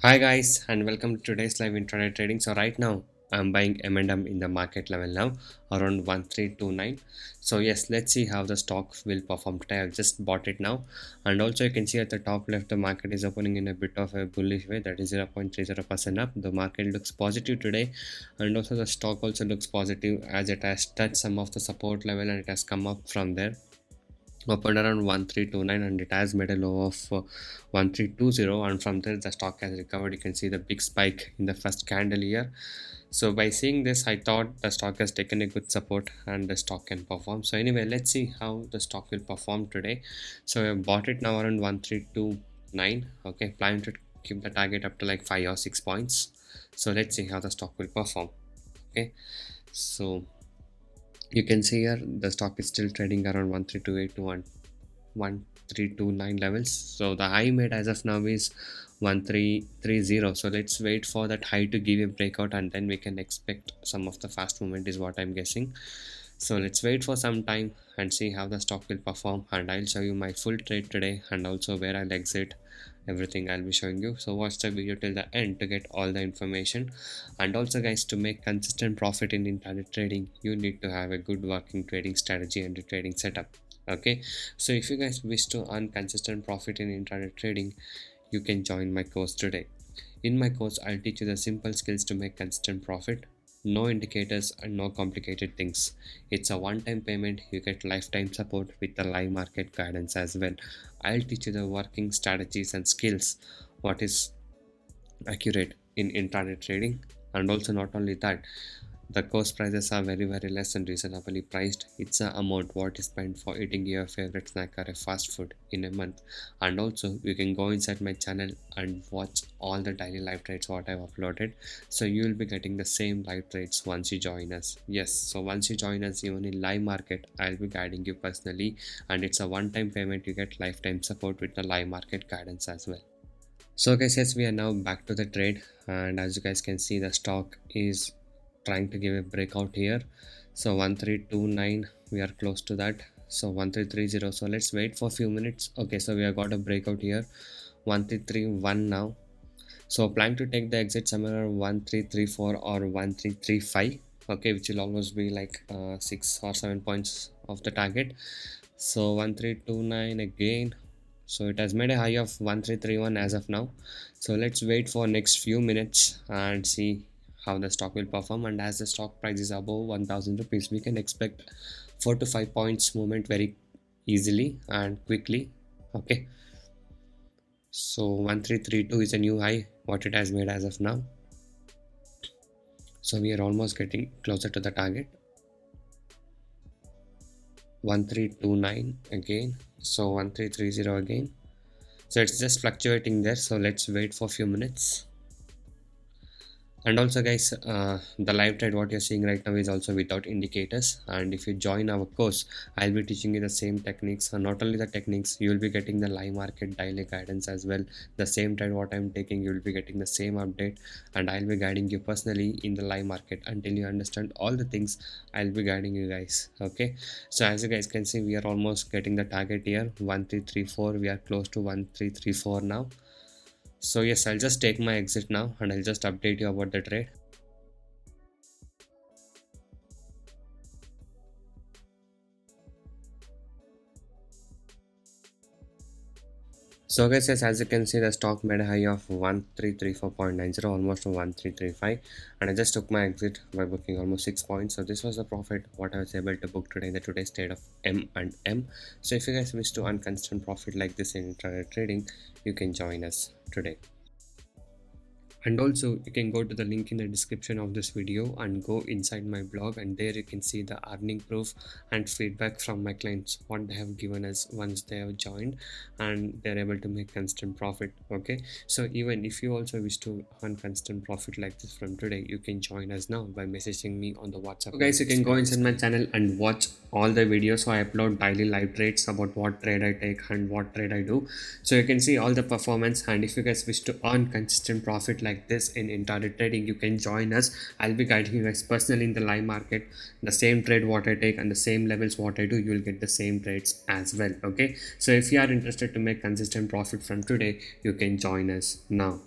Hi guys and welcome to today's live intraday trading. So right now I'm buying M&M in the market level now around 1329. So yes, let's see how the stock will perform today. I've just bought it now, and also you can see at the top left the market is opening in a bit of a bullish way, that is 0.30% up. The market looks positive today, and also the stock also looks positive as it has touched some of the support level and it has come up from there, opened around 1329, and it has made a low of 1320, and from there the stock has recovered. You can see the big spike in the first candle here. So by seeing this, I thought the stock has taken a good support and the stock can perform. So anyway, let's see how the stock will perform today. So I bought it now around 1329. Okay, plan to keep the target up to like 5 or 6 points. So let's see how the stock will perform. Okay, so you can see here the stock is still trading around 1328 to 1329 levels. So the high made as of now is 1330. So let's wait for that high to give a breakout, and then we can expect some of the fast movement is what I'm guessing. So let's wait for some time and see how the stock will perform, and I'll show you my full trade today and also where I'll exit. Everything I'll be showing you, so watch the video till the end to get all the information. And also guys, to make consistent profit in intraday trading, you need to have a good working trading strategy and a trading setup. Okay, so if you guys wish to earn consistent profit in intraday trading, you can join my course today. In my course, I'll teach you the simple skills to make consistent profit. No indicators and no complicated things. It's a one-time payment. You get lifetime support with the live market guidance as well. I'll teach you the working strategies and skills, what is accurate in intraday trading. And also not only that, the course prices are very less and reasonably priced. It's a amount what is spent for eating your favorite snack or a fast food in a month. And also you can go inside my channel and watch all the daily live trades what I've uploaded. So you will be getting the same live trades once you join us. Yes, so once you join us even in live market, I'll be guiding you personally, and it's a one-time payment. You get lifetime support with the live market guidance as well. So guys, yes, we are now back to the trade, and as you guys can see, the stock is trying to give a breakout here. So 1329, we are close to that. So 1330, so let's wait for a few minutes. Okay, so we have got a breakout here, 1331 now. So plan to take the exit somewhere around 1334 or 1335. Okay, which will almost be like 6 or 7 points of the target. So 1329 again. So it has made a high of 1331 as of now. So let's wait for next few minutes and see how the stock will perform. And as the stock price is above 1000 rupees, we can expect 4 to 5 points movement very easily and quickly. Okay, so 1332 is a new high what it has made as of now. So we are almost getting closer to the target. 1329 again, so 1330 again. So it's just fluctuating there, so let's wait for a few minutes. And also guys, the live trade what you're seeing right now is also without indicators, and if you join our course, I'll be teaching you the same techniques, and not only the techniques, you will be getting the live market daily guidance as well. The same trade what I'm taking, you will be getting the same update, and I'll be guiding you personally in the live market until you understand all the things. I'll be guiding you guys. Okay, so as you guys can see, we are almost getting the target here, 1334. We are close to 1334 now. So yes, I'll just take my exit now and I'll just update you about the trade. So guys, yes, as you can see, the stock made a high of 1334.90, almost to 1335, and I just took my exit by booking almost 6 points. So this was the profit what I was able to book today in the today's trade of M&M. So if you guys wish to earn constant profit like this in intraday trading, you can join us today. And also you can go to the link in the description of this video and go inside my blog, and there you can see the earning proof and feedback from my clients what they have given us once they have joined and they're able to make constant profit. Okay, so even if you also wish to earn constant profit like this from today, you can join us now by messaging me on the WhatsApp. So guys, you can go inside my channel and watch all the videos. So I upload daily live trades about what trade I take and what trade I do, so you can see all the performance. And if you guys wish to earn consistent profit like this in intraday trading, you can join us. I'll be guiding you guys personally in the live market. The same trade what I take and the same levels what I do, you will get the same trades as well. Okay, so if you are interested to make consistent profit from today, you can join us now.